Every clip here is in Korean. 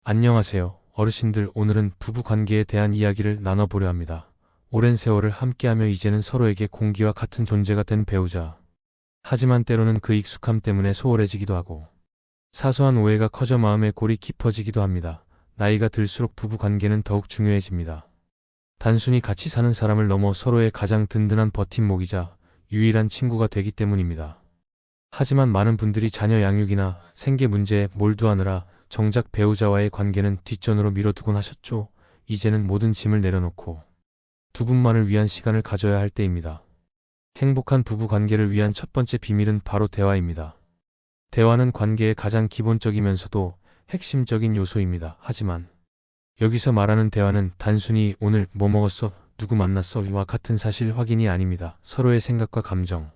안녕하세요. 어르신들, 오늘은 부부 관계에 대한 이야기를 나눠보려 합니다. 오랜 세월을 함께하며 이제는 서로에게 공기와 같은 존재가 된 배우자. 하지만 때로는 그 익숙함 때문에 소홀해지기도 하고, 사소한 오해가 커져 마음의 골이 깊어지기도 합니다. 나이가 들수록 부부 관계는 더욱 중요해집니다. 단순히 같이 사는 사람을 넘어 서로의 가장 든든한 버팀목이자 유일한 친구가 되기 때문입니다. 하지만 많은 분들이 자녀 양육이나 생계 문제에 몰두하느라 정작 배우자와의 관계는 뒷전으로 미뤄두곤 하셨죠. 이제는 모든 짐을 내려놓고 두 분만을 위한 시간을 가져야 할 때입니다. 행복한 부부 관계를 위한 첫 번째 비밀은 바로 대화입니다. 대화는 관계의 가장 기본적이면서도 핵심적인 요소입니다. 하지만 여기서 말하는 대화는 단순히 오늘 뭐 먹었어? 누구 만났어?와 같은 사실 확인이 아닙니다. 서로의 생각과 감정,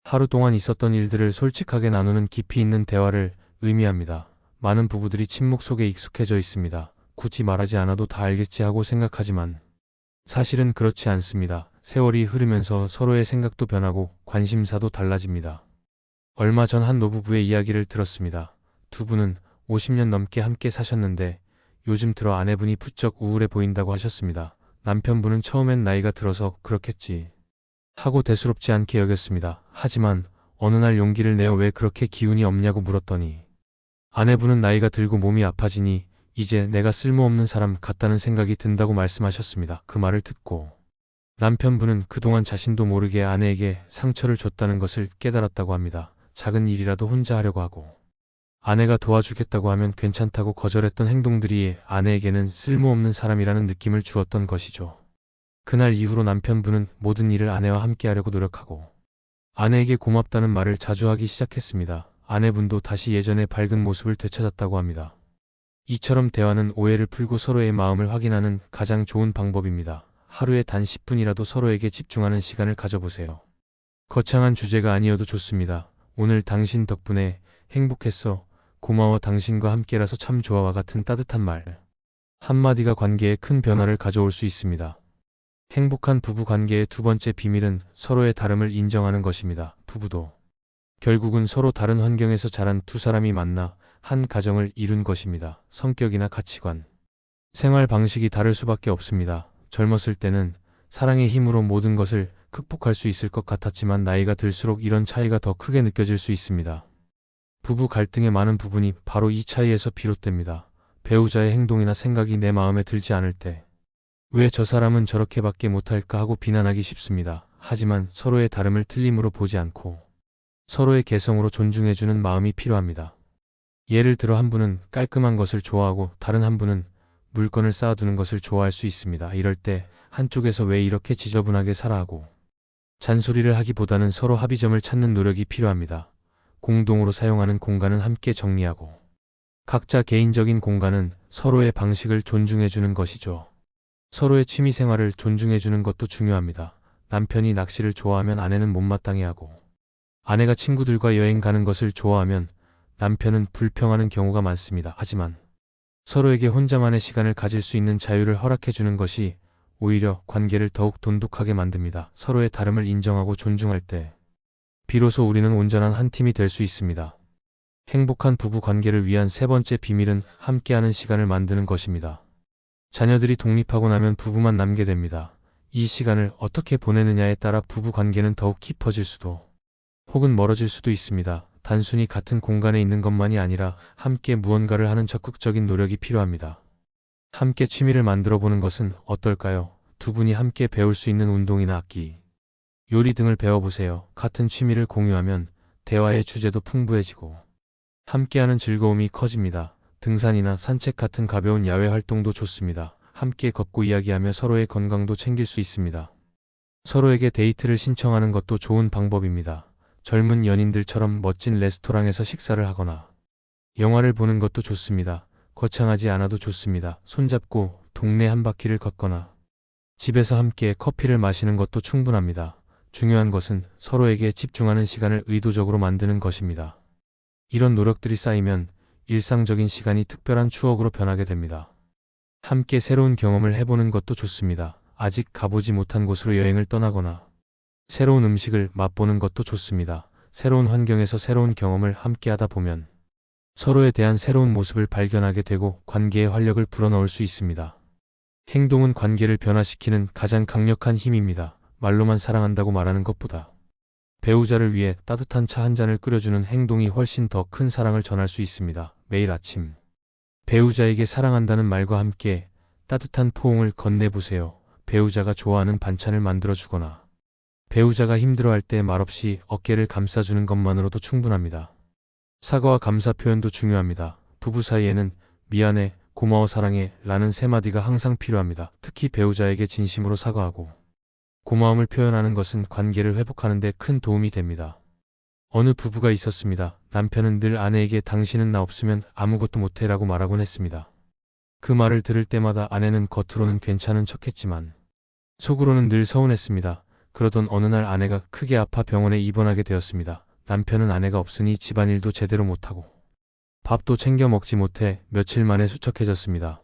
하루 동안 있었던 일들을 솔직하게 나누는 깊이 있는 대화를 의미합니다. 많은 부부들이 침묵 속에 익숙해져 있습니다. 굳이 말하지 않아도 다 알겠지 하고 생각하지만 사실은 그렇지 않습니다. 세월이 흐르면서 서로의 생각도 변하고 관심사도 달라집니다. 얼마 전 한 노부부의 이야기를 들었습니다. 두 분은 50년 넘게 함께 사셨는데 요즘 들어 아내분이 부쩍 우울해 보인다고 하셨습니다. 남편분은 처음엔 나이가 들어서 그렇겠지 하고 대수롭지 않게 여겼습니다. 하지만 어느 날 용기를 내어 왜 그렇게 기운이 없냐고 물었더니 아내분은 나이가 들고 몸이 아파지니 이제 내가 쓸모없는 사람 같다는 생각이 든다고 말씀하셨습니다. 그 말을 듣고 남편분은 그동안 자신도 모르게 아내에게 상처를 줬다는 것을 깨달았다고 합니다. 작은 일이라도 혼자 하려고 하고 아내가 도와주겠다고 하면 괜찮다고 거절했던 행동들이 아내에게는 쓸모없는 사람이라는 느낌을 주었던 것이죠. 그날 이후로 남편분은 모든 일을 아내와 함께 하려고 노력하고 아내에게 고맙다는 말을 자주 하기 시작했습니다. 아내분도 다시 예전의 밝은 모습을 되찾았다고 합니다. 이처럼 대화는 오해를 풀고 서로의 마음을 확인하는 가장 좋은 방법입니다. 하루에 단 10분이라도 서로에게 집중하는 시간을 가져보세요. 거창한 주제가 아니어도 좋습니다. 오늘 당신 덕분에 행복했어. 고마워. 당신과 함께라서 참 좋아와 같은 따뜻한 말 한마디가 관계에 큰 변화를 가져올 수 있습니다. 행복한 부부 관계의 두 번째 비밀은 서로의 다름을 인정하는 것입니다. 부부도 결국은 서로 다른 환경에서 자란 두 사람이 만나 한 가정을 이룬 것입니다. 성격이나 가치관, 생활 방식이 다를 수밖에 없습니다. 젊었을 때는 사랑의 힘으로 모든 것을 극복할 수 있을 것 같았지만 나이가 들수록 이런 차이가 더 크게 느껴질 수 있습니다. 부부 갈등의 많은 부분이 바로 이 차이에서 비롯됩니다. 배우자의 행동이나 생각이 내 마음에 들지 않을 때 왜 저 사람은 저렇게밖에 못할까 하고 비난하기 쉽습니다. 하지만 서로의 다름을 틀림으로 보지 않고 서로의 개성으로 존중해주는 마음이 필요합니다. 예를 들어 한 분은 깔끔한 것을 좋아하고 다른 한 분은 물건을 쌓아두는 것을 좋아할 수 있습니다. 이럴 때 한쪽에서 왜 이렇게 지저분하게 살아 하고 잔소리를 하기보다는 서로 합의점을 찾는 노력이 필요합니다. 공동으로 사용하는 공간은 함께 정리하고 각자 개인적인 공간은 서로의 방식을 존중해주는 것이죠. 서로의 취미생활을 존중해주는 것도 중요합니다. 남편이 낚시를 좋아하면 아내는 못마땅해하고 아내가 친구들과 여행 가는 것을 좋아하면 남편은 불평하는 경우가 많습니다. 하지만 서로에게 혼자만의 시간을 가질 수 있는 자유를 허락해주는 것이 오히려 관계를 더욱 돈독하게 만듭니다. 서로의 다름을 인정하고 존중할 때 비로소 우리는 온전한 한 팀이 될 수 있습니다. 행복한 부부 관계를 위한 세 번째 비밀은 함께하는 시간을 만드는 것입니다. 자녀들이 독립하고 나면 부부만 남게 됩니다. 이 시간을 어떻게 보내느냐에 따라 부부 관계는 더욱 깊어질 수도 혹은 멀어질 수도 있습니다. 단순히 같은 공간에 있는 것만이 아니라 함께 무언가를 하는 적극적인 노력이 필요합니다. 함께 취미를 만들어 보는 것은 어떨까요? 두 분이 함께 배울 수 있는 운동이나 악기, 요리 등을 배워보세요. 같은 취미를 공유하면 대화의 주제도 풍부해지고 함께하는 즐거움이 커집니다. 등산이나 산책 같은 가벼운 야외 활동도 좋습니다. 함께 걷고 이야기하며 서로의 건강도 챙길 수 있습니다. 서로에게 데이트를 신청하는 것도 좋은 방법입니다. 젊은 연인들처럼 멋진 레스토랑에서 식사를 하거나 영화를 보는 것도 좋습니다. 거창하지 않아도 좋습니다. 손잡고 동네 한 바퀴를 걷거나 집에서 함께 커피를 마시는 것도 충분합니다. 중요한 것은 서로에게 집중하는 시간을 의도적으로 만드는 것입니다. 이런 노력들이 쌓이면 일상적인 시간이 특별한 추억으로 변하게 됩니다. 함께 새로운 경험을 해보는 것도 좋습니다. 아직 가보지 못한 곳으로 여행을 떠나거나 새로운 음식을 맛보는 것도 좋습니다. 새로운 환경에서 새로운 경험을 함께 하다 보면 서로에 대한 새로운 모습을 발견하게 되고 관계의 활력을 불어넣을 수 있습니다. 행동은 관계를 변화시키는 가장 강력한 힘입니다. 말로만 사랑한다고 말하는 것보다 배우자를 위해 따뜻한 차 한 잔을 끓여주는 행동이 훨씬 더 큰 사랑을 전할 수 있습니다. 매일 아침 배우자에게 사랑한다는 말과 함께 따뜻한 포옹을 건네보세요. 배우자가 좋아하는 반찬을 만들어주거나 배우자가 힘들어할 때 말없이 어깨를 감싸주는 것만으로도 충분합니다. 사과와 감사 표현도 중요합니다. 부부 사이에는 미안해, 고마워, 사랑해 라는 세 마디가 항상 필요합니다. 특히 배우자에게 진심으로 사과하고 고마움을 표현하는 것은 관계를 회복하는 데 큰 도움이 됩니다. 어느 부부가 있었습니다. 남편은 늘 아내에게 당신은 나 없으면 아무것도 못해 라고 말하곤 했습니다. 그 말을 들을 때마다 아내는 겉으로는 괜찮은 척했지만 속으로는 늘 서운했습니다. 그러던 어느 날 아내가 크게 아파 병원에 입원하게 되었습니다. 남편은 아내가 없으니 집안일도 제대로 못하고 밥도 챙겨 먹지 못해 며칠 만에 수척해졌습니다.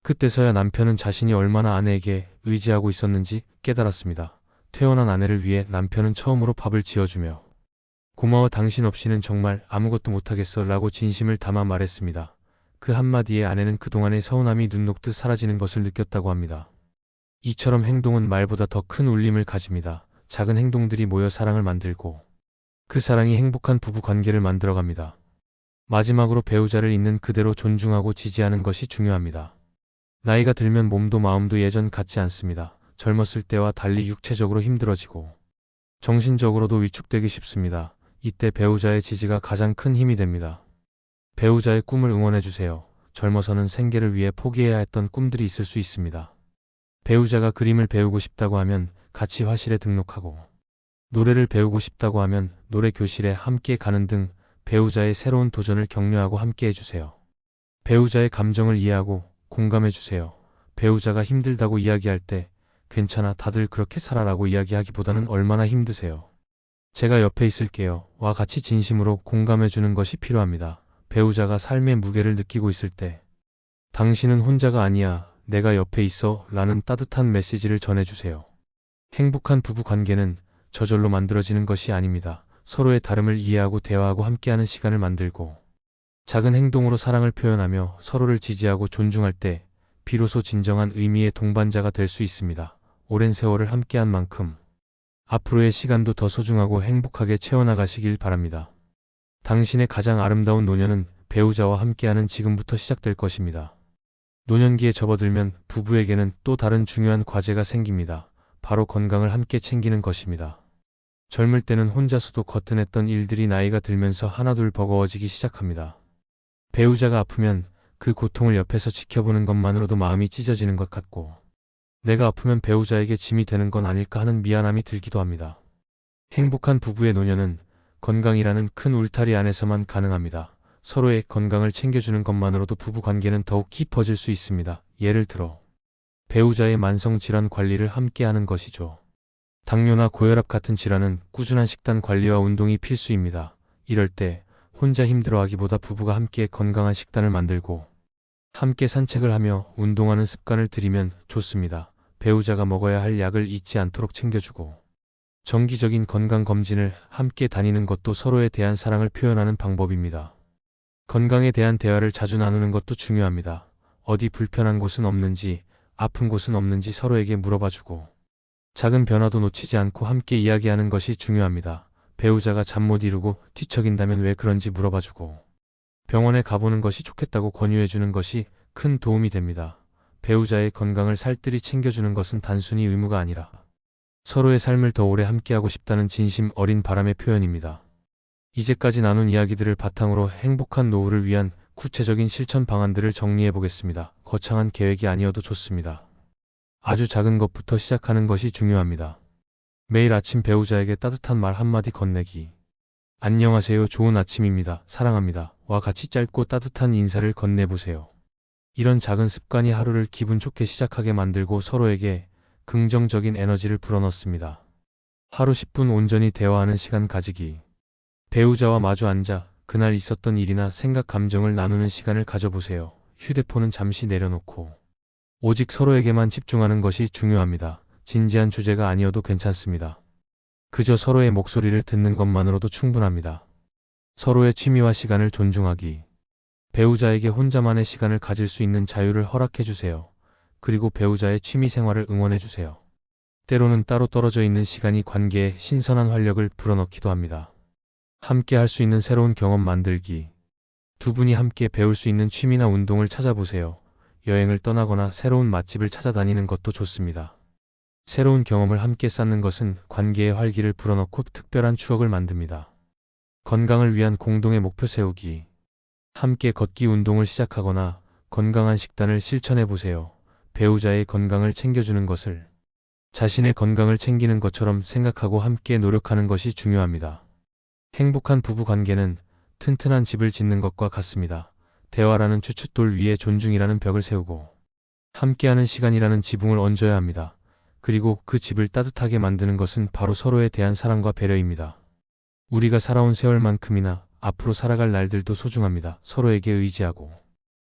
그때서야 남편은 자신이 얼마나 아내에게 의지하고 있었는지 깨달았습니다. 퇴원한 아내를 위해 남편은 처음으로 밥을 지어주며 고마워, 당신 없이는 정말 아무것도 못하겠어 라고 진심을 담아 말했습니다. 그 한마디에 아내는 그동안의 서운함이 눈 녹듯 사라지는 것을 느꼈다고 합니다. 이처럼 행동은 말보다 더 큰 울림을 가집니다. 작은 행동들이 모여 사랑을 만들고 그 사랑이 행복한 부부 관계를 만들어갑니다. 마지막으로 배우자를 있는 그대로 존중하고 지지하는 것이 중요합니다. 나이가 들면 몸도 마음도 예전 같지 않습니다. 젊었을 때와 달리 육체적으로 힘들어지고 정신적으로도 위축되기 쉽습니다. 이때 배우자의 지지가 가장 큰 힘이 됩니다. 배우자의 꿈을 응원해주세요. 젊어서는 생계를 위해 포기해야 했던 꿈들이 있을 수 있습니다. 배우자가 그림을 배우고 싶다고 하면 같이 화실에 등록하고 노래를 배우고 싶다고 하면 노래 교실에 함께 가는 등 배우자의 새로운 도전을 격려하고 함께 해주세요. 배우자의 감정을 이해하고 공감해주세요. 배우자가 힘들다고 이야기할 때 괜찮아, 다들 그렇게 살아라고 이야기하기보다는 얼마나 힘드세요. 제가 옆에 있을게요. 와 같이 진심으로 공감해주는 것이 필요합니다. 배우자가 삶의 무게를 느끼고 있을 때 당신은 혼자가 아니야, 내가 옆에 있어 라는 따뜻한 메시지를 전해주세요. 행복한 부부 관계는 저절로 만들어지는 것이 아닙니다. 서로의 다름을 이해하고 대화하고 함께하는 시간을 만들고 작은 행동으로 사랑을 표현하며 서로를 지지하고 존중할 때 비로소 진정한 의미의 동반자가 될 수 있습니다. 오랜 세월을 함께한 만큼 앞으로의 시간도 더 소중하고 행복하게 채워나가시길 바랍니다. 당신의 가장 아름다운 노년은 배우자와 함께하는 지금부터 시작될 것입니다. 노년기에 접어들면 부부에게는 또 다른 중요한 과제가 생깁니다. 바로 건강을 함께 챙기는 것입니다. 젊을 때는 혼자서도 거뜬했던 일들이 나이가 들면서 하나둘 버거워지기 시작합니다. 배우자가 아프면 그 고통을 옆에서 지켜보는 것만으로도 마음이 찢어지는 것 같고 내가 아프면 배우자에게 짐이 되는 건 아닐까 하는 미안함이 들기도 합니다. 행복한 부부의 노년은 건강이라는 큰 울타리 안에서만 가능합니다. 서로의 건강을 챙겨주는 것만으로도 부부 관계는 더욱 깊어질 수 있습니다. 예를 들어 배우자의 만성질환 관리를 함께하는 것이죠. 당뇨나 고혈압 같은 질환은 꾸준한 식단 관리와 운동이 필수입니다. 이럴 때 혼자 힘들어하기보다 부부가 함께 건강한 식단을 만들고 함께 산책을 하며 운동하는 습관을 들이면 좋습니다. 배우자가 먹어야 할 약을 잊지 않도록 챙겨주고 정기적인 건강검진을 함께 다니는 것도 서로에 대한 사랑을 표현하는 방법입니다. 건강에 대한 대화를 자주 나누는 것도 중요합니다. 어디 불편한 곳은 없는지, 아픈 곳은 없는지 서로에게 물어봐주고 작은 변화도 놓치지 않고 함께 이야기하는 것이 중요합니다. 배우자가 잠 못 이루고 뒤척인다면 왜 그런지 물어봐주고 병원에 가보는 것이 좋겠다고 권유해주는 것이 큰 도움이 됩니다. 배우자의 건강을 살뜰히 챙겨주는 것은 단순히 의무가 아니라 서로의 삶을 더 오래 함께하고 싶다는 진심 어린 바람의 표현입니다. 이제까지 나눈 이야기들을 바탕으로 행복한 노후를 위한 구체적인 실천 방안들을 정리해 보겠습니다. 거창한 계획이 아니어도 좋습니다. 아주 작은 것부터 시작하는 것이 중요합니다. 매일 아침 배우자에게 따뜻한 말 한마디 건네기. 안녕하세요, 좋은 아침입니다, 사랑합니다 와 같이 짧고 따뜻한 인사를 건네보세요. 이런 작은 습관이 하루를 기분 좋게 시작하게 만들고 서로에게 긍정적인 에너지를 불어넣습니다. 하루 10분 온전히 대화하는 시간 가지기. 배우자와 마주 앉아 그날 있었던 일이나 생각, 감정을 나누는 시간을 가져보세요. 휴대폰은 잠시 내려놓고 오직 서로에게만 집중하는 것이 중요합니다. 진지한 주제가 아니어도 괜찮습니다. 그저 서로의 목소리를 듣는 것만으로도 충분합니다. 서로의 취미와 시간을 존중하기. 배우자에게 혼자만의 시간을 가질 수 있는 자유를 허락해 주세요. 그리고 배우자의 취미 생활을 응원해 주세요. 때로는 따로 떨어져 있는 시간이 관계에 신선한 활력을 불어넣기도 합니다. 함께 할 수 있는 새로운 경험 만들기. 두 분이 함께 배울 수 있는 취미나 운동을 찾아보세요. 여행을 떠나거나 새로운 맛집을 찾아다니는 것도 좋습니다. 새로운 경험을 함께 쌓는 것은 관계의 활기를 불어넣고 특별한 추억을 만듭니다. 건강을 위한 공동의 목표 세우기. 함께 걷기 운동을 시작하거나 건강한 식단을 실천해 보세요. 배우자의 건강을 챙겨주는 것을 자신의 건강을 챙기는 것처럼 생각하고 함께 노력하는 것이 중요합니다. 행복한 부부 관계는 튼튼한 집을 짓는 것과 같습니다. 대화라는 추춧돌 위에 존중이라는 벽을 세우고 함께하는 시간이라는 지붕을 얹어야 합니다. 그리고 그 집을 따뜻하게 만드는 것은 바로 서로에 대한 사랑과 배려입니다. 우리가 살아온 세월만큼이나 앞으로 살아갈 날들도 소중합니다. 서로에게 의지하고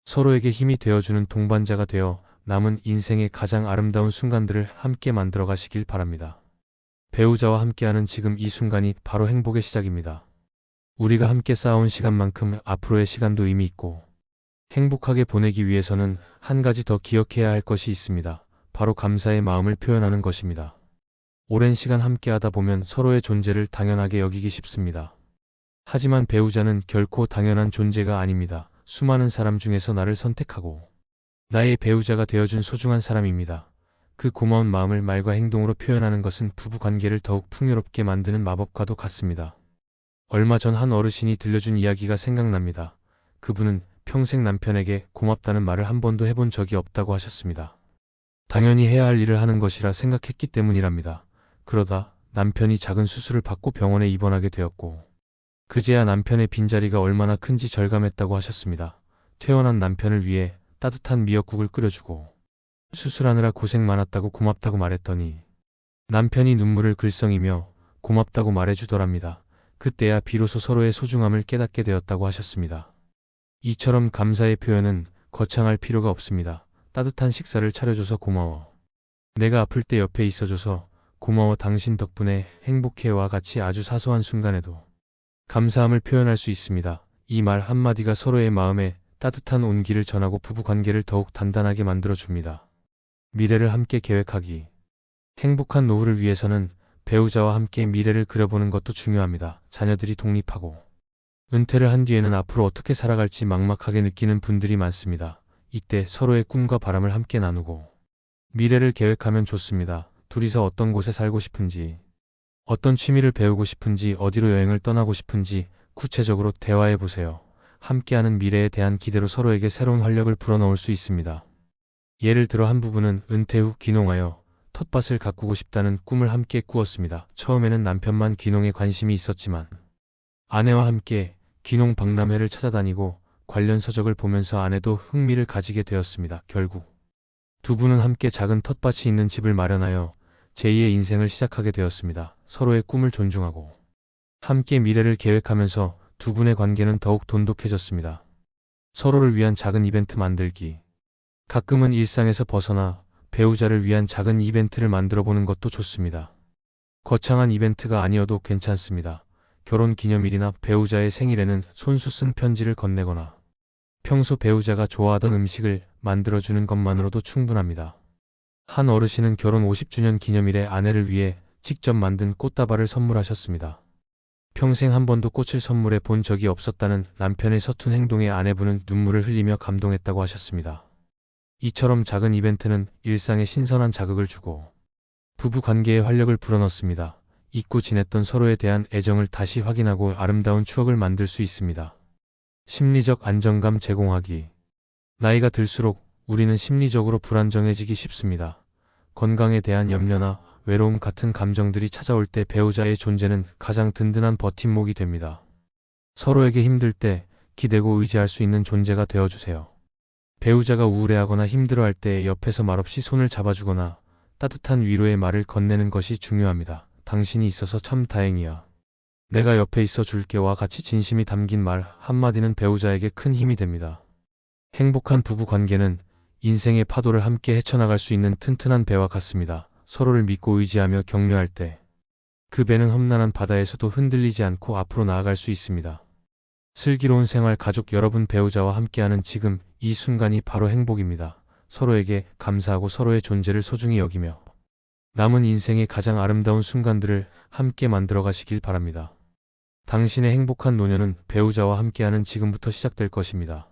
서로에게 힘이 되어주는 동반자가 되어 남은 인생의 가장 아름다운 순간들을 함께 만들어 가시길 바랍니다. 배우자와 함께하는 지금 이 순간이 바로 행복의 시작입니다. 우리가 함께 쌓아온 시간만큼 앞으로의 시간도 의미 있고 행복하게 보내기 위해서는 한 가지 더 기억해야 할 것이 있습니다. 바로 감사의 마음을 표현하는 것입니다. 오랜 시간 함께하다 보면 서로의 존재를 당연하게 여기기 쉽습니다. 하지만 배우자는 결코 당연한 존재가 아닙니다. 수많은 사람 중에서 나를 선택하고 나의 배우자가 되어준 소중한 사람입니다. 그 고마운 마음을 말과 행동으로 표현하는 것은 부부 관계를 더욱 풍요롭게 만드는 마법과도 같습니다. 얼마 전 한 어르신이 들려준 이야기가 생각납니다. 그분은 평생 남편에게 고맙다는 말을 한 번도 해본 적이 없다고 하셨습니다. 당연히 해야 할 일을 하는 것이라 생각했기 때문이랍니다. 그러다 남편이 작은 수술을 받고 병원에 입원하게 되었고 그제야 남편의 빈자리가 얼마나 큰지 절감했다고 하셨습니다. 퇴원한 남편을 위해 따뜻한 미역국을 끓여주고 수술하느라 고생 많았다고 고맙다고 말했더니 남편이 눈물을 글썽이며 고맙다고 말해주더랍니다. 그때야 비로소 서로의 소중함을 깨닫게 되었다고 하셨습니다. 이처럼 감사의 표현은 거창할 필요가 없습니다. 따뜻한 식사를 차려줘서 고마워. 내가 아플 때 옆에 있어줘서 고마워. 당신 덕분에 행복해와 같이 아주 사소한 순간에도 감사함을 표현할 수 있습니다. 이 말 한마디가 서로의 마음에 따뜻한 온기를 전하고 부부 관계를 더욱 단단하게 만들어줍니다. 미래를 함께 계획하기. 행복한 노후를 위해서는 배우자와 함께 미래를 그려보는 것도 중요합니다. 자녀들이 독립하고 은퇴를 한 뒤에는 앞으로 어떻게 살아갈지 막막하게 느끼는 분들이 많습니다. 이때 서로의 꿈과 바람을 함께 나누고 미래를 계획하면 좋습니다. 둘이서 어떤 곳에 살고 싶은지, 어떤 취미를 배우고 싶은지, 어디로 여행을 떠나고 싶은지 구체적으로 대화해 보세요. 함께하는 미래에 대한 기대로 서로에게 새로운 활력을 불어넣을 수 있습니다. 예를 들어 한 부부는 은퇴 후 귀농하여 텃밭을 가꾸고 싶다는 꿈을 함께 꾸었습니다. 처음에는 남편만 귀농에 관심이 있었지만 아내와 함께 귀농 박람회를 찾아다니고 관련 서적을 보면서 아내도 흥미를 가지게 되었습니다. 결국 두 분은 함께 작은 텃밭이 있는 집을 마련하여 제2의 인생을 시작하게 되었습니다. 서로의 꿈을 존중하고 함께 미래를 계획하면서 두 분의 관계는 더욱 돈독해졌습니다. 서로를 위한 작은 이벤트 만들기. 가끔은 일상에서 벗어나 배우자를 위한 작은 이벤트를 만들어 보는 것도 좋습니다. 거창한 이벤트가 아니어도 괜찮습니다. 결혼 기념일이나 배우자의 생일에는 손수 쓴 편지를 건네거나 평소 배우자가 좋아하던 음식을 만들어주는 것만으로도 충분합니다. 한 어르신은 결혼 50주년 기념일에 아내를 위해 직접 만든 꽃다발을 선물하셨습니다. 평생 한 번도 꽃을 선물해 본 적이 없었다는 남편의 서툰 행동에 아내분은 눈물을 흘리며 감동했다고 하셨습니다. 이처럼 작은 이벤트는 일상에 신선한 자극을 주고 부부 관계에 활력을 불어넣습니다. 잊고 지냈던 서로에 대한 애정을 다시 확인하고 아름다운 추억을 만들 수 있습니다. 심리적 안정감 제공하기. 나이가 들수록 우리는 심리적으로 불안정해지기 쉽습니다. 건강에 대한 염려나 외로움 같은 감정들이 찾아올 때 배우자의 존재는 가장 든든한 버팀목이 됩니다. 서로에게 힘들 때 기대고 의지할 수 있는 존재가 되어주세요. 배우자가 우울해하거나 힘들어할 때 옆에서 말없이 손을 잡아주거나 따뜻한 위로의 말을 건네는 것이 중요합니다. 당신이 있어서 참 다행이야. 내가 옆에 있어 줄게와 같이 진심이 담긴 말 한마디는 배우자에게 큰 힘이 됩니다. 행복한 부부 관계는 인생의 파도를 함께 헤쳐나갈 수 있는 튼튼한 배와 같습니다. 서로를 믿고 의지하며 격려할 때 그 배는 험난한 바다에서도 흔들리지 않고 앞으로 나아갈 수 있습니다. 슬기로운 생활 가족 여러분 배우자와 함께하는 지금 이 순간이 바로 행복입니다. 서로에게 감사하고 서로의 존재를 소중히 여기며 남은 인생의 가장 아름다운 순간들을 함께 만들어 가시길 바랍니다. 당신의 행복한 노년은 배우자와 함께하는 지금부터 시작될 것입니다.